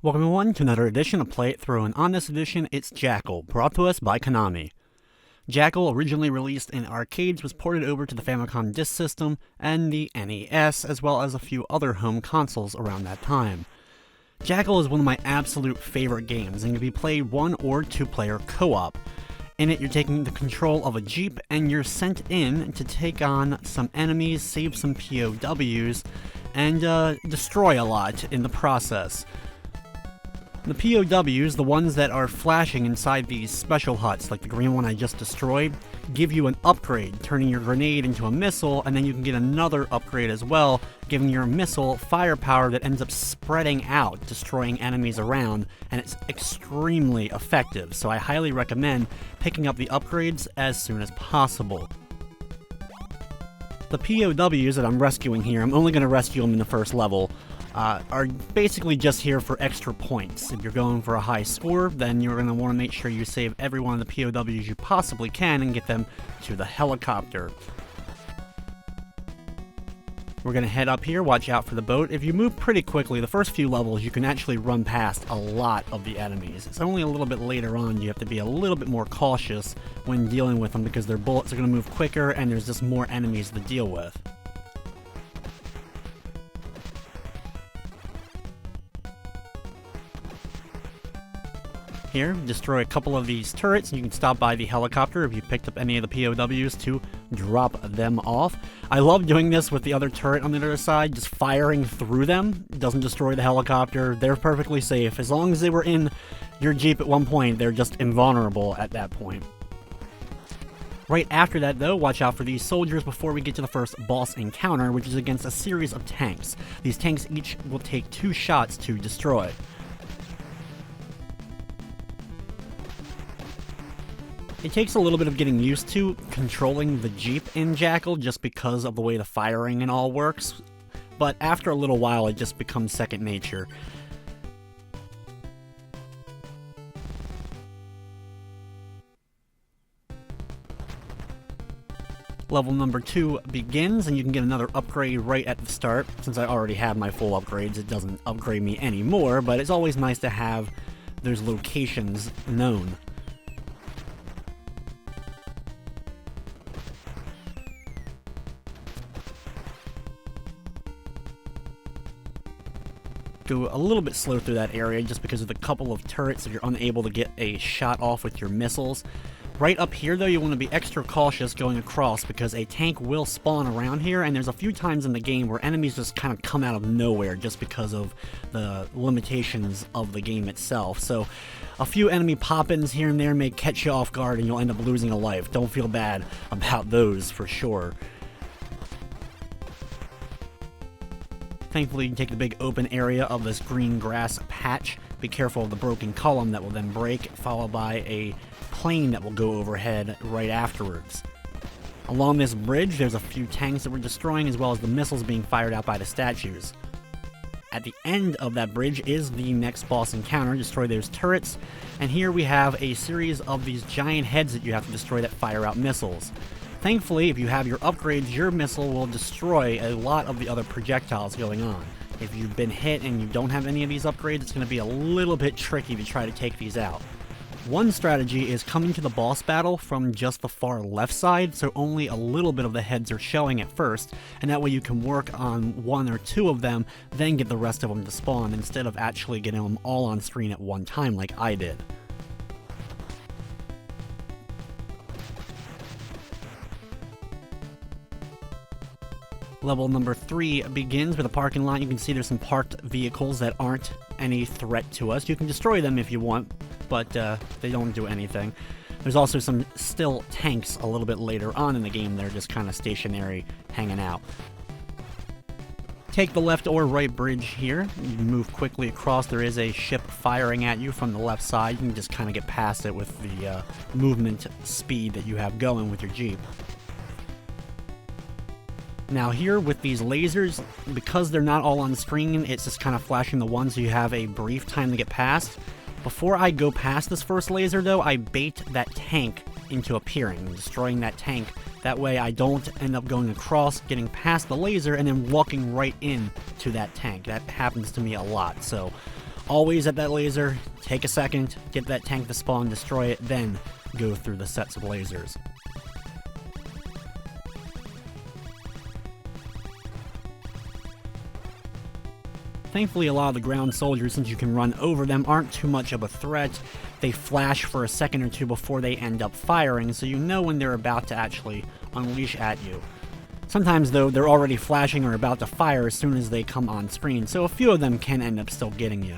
Welcome everyone to another edition of Play It Through, and on this edition it's Jackal, brought to us by Konami. Jackal, originally released in arcades, was ported over to the Famicom Disk System and the NES, as well as a few other home consoles around that time. Jackal is one of my absolute favorite games, and can be played 1 or 2 player co-op. In it, you're taking the control of a jeep, and you're sent in to take on some enemies, save some POWs, and destroy a lot in the process. The POWs, the ones that are flashing inside these special huts, like the green one I just destroyed, give you an upgrade, turning your grenade into a missile, and then you can get another upgrade as well, giving your missile firepower that ends up spreading out, destroying enemies around, and it's extremely effective, so I highly recommend picking up the upgrades as soon as possible. The POWs that I'm rescuing here, I'm only going to rescue them in the first level, are basically just here for extra points. If you're going for a high score, then you're going to want to make sure you save every one of the POWs you possibly can and get them to the helicopter. We're going to head up here, watch out for the boat. If you move pretty quickly, the first few levels, you can actually run past a lot of the enemies. It's only a little bit later on you have to be a little bit more cautious when dealing with them because their bullets are going to move quicker and there's just more enemies to deal with. Here, destroy a couple of these turrets, and you can stop by the helicopter if you picked up any of the POWs to drop them off. I love doing this with the other turret on the other side, just firing through them. It doesn't destroy the helicopter. They're perfectly safe. As long as they were in your Jeep at one point, they're just invulnerable at that point. Right after that, though, watch out for these soldiers before we get to the first boss encounter, which is against a series of tanks. These tanks each will take 2 shots to destroy. It takes a little bit of getting used to controlling the Jeep in Jackal just because of the way the firing and all works, but after a little while it just becomes second nature. Level number 2 begins, and you can get another upgrade right at the start. Since I already have my full upgrades, it doesn't upgrade me anymore, but it's always nice to have those locations known. Go a little bit slow through that area just because of the couple of turrets if you're unable to get a shot off with your missiles. Right up here though, you want to be extra cautious going across because a tank will spawn around here, and there's a few times in the game where enemies just kind of come out of nowhere just because of the limitations of the game itself. So a few enemy pop-ins here and there may catch you off guard and you'll end up losing a life. Don't feel bad about those for sure. Thankfully, you can take the big open area of this green grass patch. Be careful of the broken column that will then break, followed by a plane that will go overhead right afterwards. Along this bridge, there's a few tanks that we're destroying, as well as the missiles being fired out by the statues. At the end of that bridge is the next boss encounter. Destroy those turrets, and here we have a series of these giant heads that you have to destroy that fire out missiles. Thankfully, if you have your upgrades, your missile will destroy a lot of the other projectiles going on. If you've been hit and you don't have any of these upgrades, it's going to be a little bit tricky to try to take these out. One strategy is coming to the boss battle from just the far left side, so only a little bit of the heads are showing at first, and that way you can work on 1 or 2 of them, then get the rest of them to spawn, instead of actually getting them all on screen at one time like I did. Level number 3 begins with a parking lot. You can see there's some parked vehicles that aren't any threat to us. You can destroy them if you want, but they don't do anything. There's also some still tanks a little bit later on in the game. They're just kind of stationary, hanging out. Take the left or right bridge here. You can move quickly across. There is a ship firing at you from the left side. You can just kind of get past it with the movement speed that you have going with your Jeep. Now here with these lasers, because they're not all on screen, it's just kind of flashing the ones so you have a brief time to get past. Before I go past this first laser though, I bait that tank into appearing, destroying that tank. That way I don't end up going across, getting past the laser, and then walking right in to that tank. That happens to me a lot, so Always at that laser, take a second, get that tank to spawn, destroy it, then go through the sets of lasers. Thankfully, a lot of the ground soldiers, since you can run over them, aren't too much of a threat. They flash for a second or two before they end up firing, so you know when they're about to actually unleash at you. Sometimes, though, they're already flashing or about to fire as soon as they come on screen, so a few of them can end up still getting you.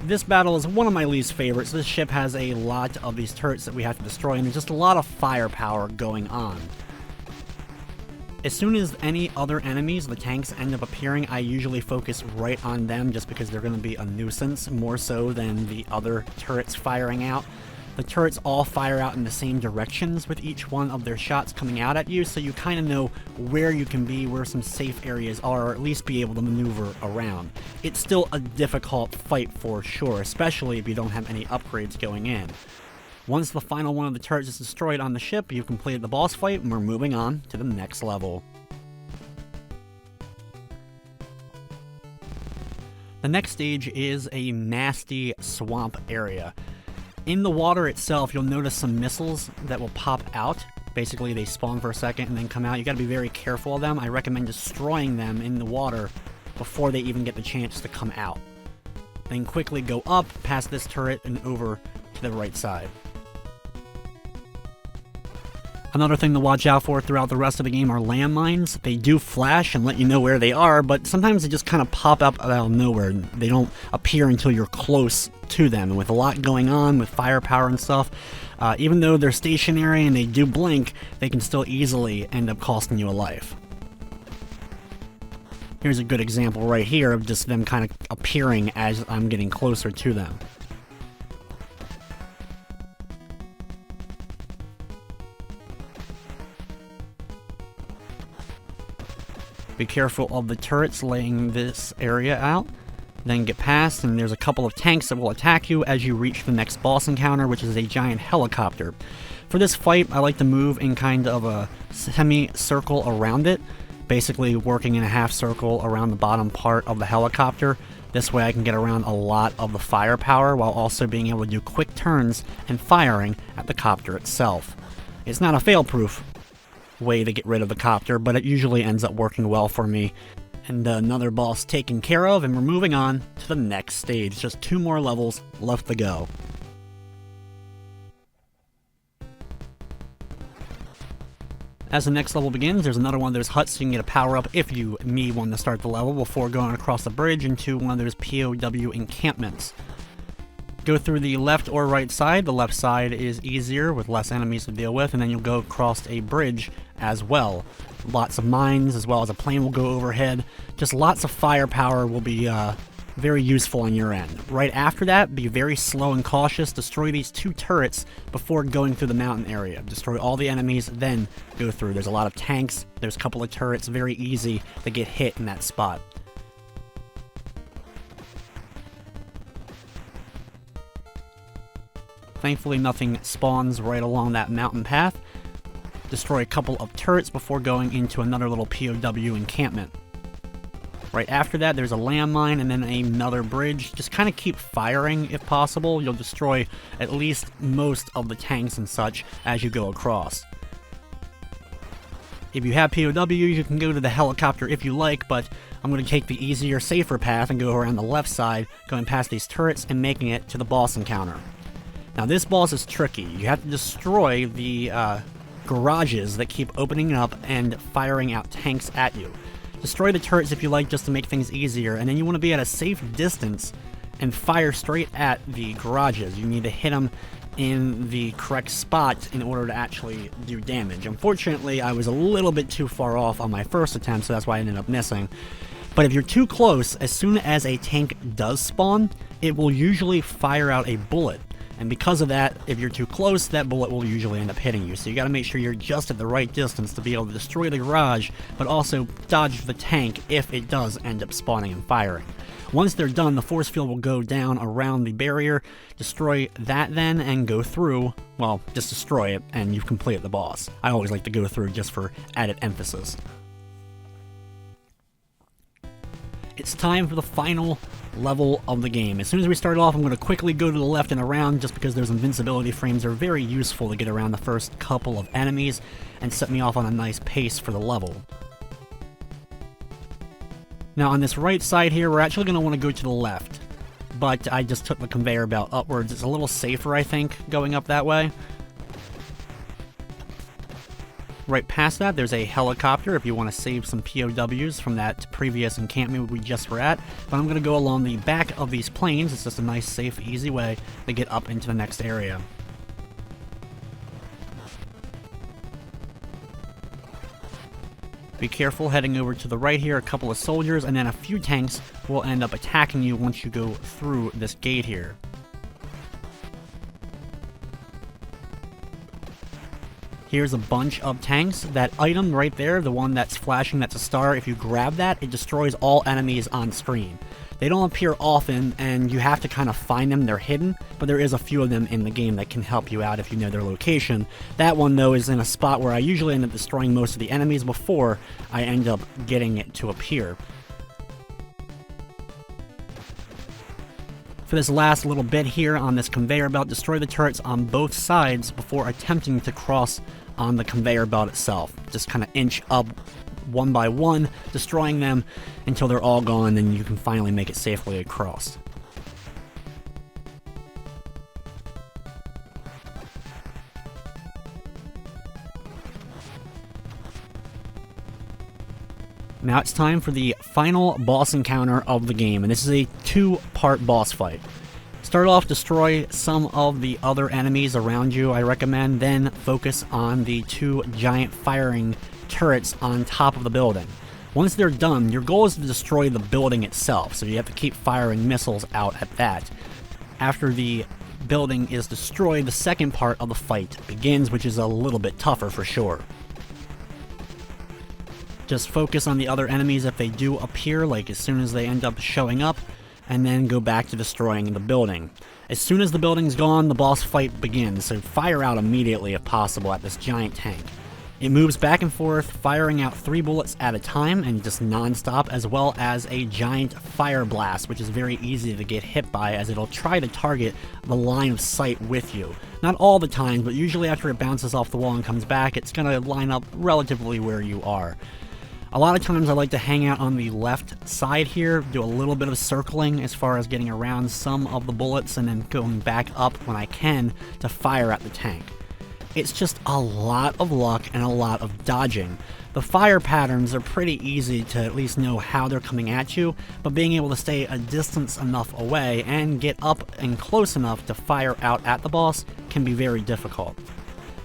This battle is one of my least favorites. This ship has a lot of these turrets that we have to destroy, and there's just a lot of firepower going on. As soon as any other enemies, the tanks, end up appearing, I usually focus right on them just because they're going to be a nuisance, more so than the other turrets firing out. The turrets all fire out in the same directions with each one of their shots coming out at you, so you kind of know where you can be, where some safe areas are, or at least be able to maneuver around. It's still a difficult fight for sure, especially if you don't have any upgrades going in. Once the final one of the turrets is destroyed on the ship, you've completed the boss fight, and we're moving on to the next level. The next stage is a nasty swamp area. In the water itself, you'll notice some missiles that will pop out. Basically, they spawn for a second and then come out. You gotta be very careful of them. I recommend destroying them in the water before they even get the chance to come out. Then quickly go up past this turret and over to the right side. Another thing to watch out for throughout the rest of the game are landmines. They do flash and let you know where they are, but sometimes they just kind of pop up out of nowhere. They don't appear until you're close to them. And with a lot going on, with firepower and stuff, even though they're stationary and they do blink, they can still easily end up costing you a life. Here's a good example right here of just them kind of appearing as I'm getting closer to them. Be careful of the turrets laying this area out. Then get past, and there's a couple of tanks that will attack you as you reach the next boss encounter, which is a giant helicopter. For this fight, I like to move in kind of a semi-circle around it, basically working in a half circle around the bottom part of the helicopter. This way I can get around a lot of the firepower while also being able to do quick turns and firing at the copter itself. It's not a fail-proof way to get rid of the copter, but it usually ends up working well for me. And another boss taken care of, and we're moving on to the next stage. Just 2 more levels left to go. As the next level begins, there's another one of those huts so you can get a power-up if you need one to start the level before going across the bridge into one of those POW encampments. Go through the left or right side. The left side is easier with less enemies to deal with, and then you'll go across a bridge as well. Lots of mines, as well as a plane will go overhead. Just lots of firepower will be very useful on your end. Right after that, be very slow and cautious. Destroy these 2 turrets before going through the mountain area. Destroy all the enemies, then go through. There's a lot of tanks. There's a couple of turrets. Very easy to get hit in that spot. Thankfully, nothing spawns right along that mountain path. Destroy a couple of turrets before going into another little POW encampment. Right after that, there's a landmine and then another bridge. Just kind of keep firing if possible. You'll destroy at least most of the tanks and such as you go across. If you have POW, you can go to the helicopter if you like, but I'm going to take the easier, safer path and go around the left side, going past these turrets and making it to the boss encounter. Now this boss is tricky. You have to destroy the garages that keep opening up and firing out tanks at you. Destroy the turrets if you like, just to make things easier, and then you want to be at a safe distance and fire straight at the garages. You need to hit them in the correct spot in order to actually do damage. Unfortunately, I was a little bit too far off on my first attempt, so that's why I ended up missing. But if you're too close, as soon as a tank does spawn, it will usually fire out a bullet. And because of that, if you're too close, that bullet will usually end up hitting you. So you gotta make sure you're just at the right distance to be able to destroy the garage, but also dodge the tank if it does end up spawning and firing. Once they're done, the force field will go down around the barrier. Destroy that then, and go through. Well, just destroy it, and you've completed the boss. I always like to go through just for added emphasis. It's time for the final level of the game. As soon as we start off, I'm going to quickly go to the left and around just because those invincibility frames are very useful to get around the first couple of enemies and set me off on a nice pace for the level. Now on this right side here, we're actually going to want to go to the left, but I just took the conveyor belt upwards. It's a little safer, I think, going up that way. Right past that, there's a helicopter if you want to save some POWs from that previous encampment we just were at. But I'm going to go along the back of these planes. It's just a nice, safe, easy way to get up into the next area. Be careful heading over to the right here. A couple of soldiers and then a few tanks will end up attacking you once you go through this gate here. Here's a bunch of tanks. That item right there, the one that's flashing, that's a star, if you grab that, it destroys all enemies on screen. They don't appear often, and you have to kind of find them. They're hidden, but there is a few of them in the game that can help you out if you know their location. That one, though, is in a spot where I usually end up destroying most of the enemies before I end up getting it to appear. For this last little bit here on this conveyor belt, destroy the turrets on both sides before attempting to cross on the conveyor belt itself. Just kind of inch up one by one, destroying them until they're all gone, and you can finally make it safely across. Now it's time for the final boss encounter of the game, and this is a two-part boss fight. Start off, destroy some of the other enemies around you, I recommend, then focus on the two giant firing turrets on top of the building. Once they're done, your goal is to destroy the building itself, so you have to keep firing missiles out at that. After the building is destroyed, the second part of the fight begins, which is a little bit tougher for sure. Just focus on the other enemies if they do appear, like as soon as they end up showing up, and then go back to destroying the building. As soon as the building's gone, the boss fight begins, so fire out immediately if possible at this giant tank. It moves back and forth, firing out 3 bullets at a time and just non-stop, as well as a giant fire blast, which is very easy to get hit by as it'll try to target the line of sight with you. Not all the time, but usually after it bounces off the wall and comes back, it's going to line up relatively where you are. A lot of times I like to hang out on the left side here, do a little bit of circling as far as getting around some of the bullets and then going back up when I can to fire at the tank. It's just a lot of luck and a lot of dodging. The fire patterns are pretty easy to at least know how they're coming at you, but being able to stay a distance enough away and get up and close enough to fire out at the boss can be very difficult.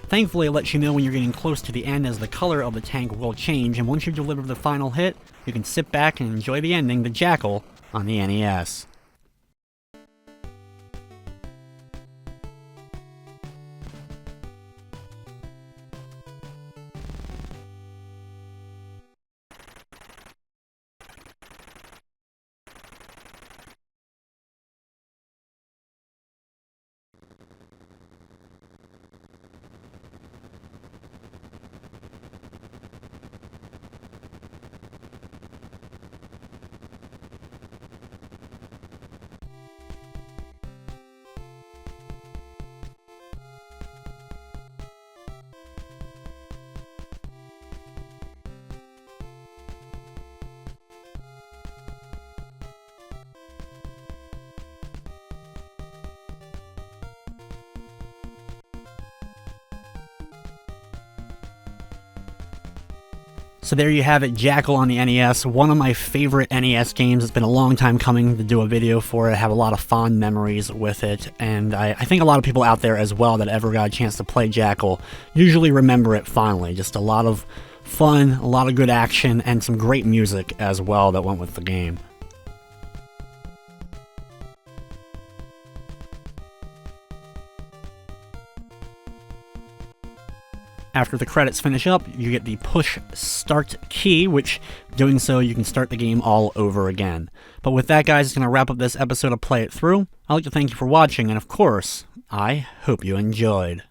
Thankfully, it lets you know when you're getting close to the end, as the color of the tank will change, and once you deliver the final hit, you can sit back and enjoy the ending to Jackal on the NES. So there you have it, Jackal on the NES, one of my favorite NES games. It's been a long time coming to do a video for it. I have a lot of fond memories with it, and I think a lot of people out there as well that ever got a chance to play Jackal usually remember it fondly. Just a lot of fun, a lot of good action, and some great music as well that went with the game. After the credits finish up, you get the push start key, which doing so you can start the game all over again. But with that, guys, it's going to wrap up this episode of Play It Through. I'd like to thank you for watching, and of course, I hope you enjoyed.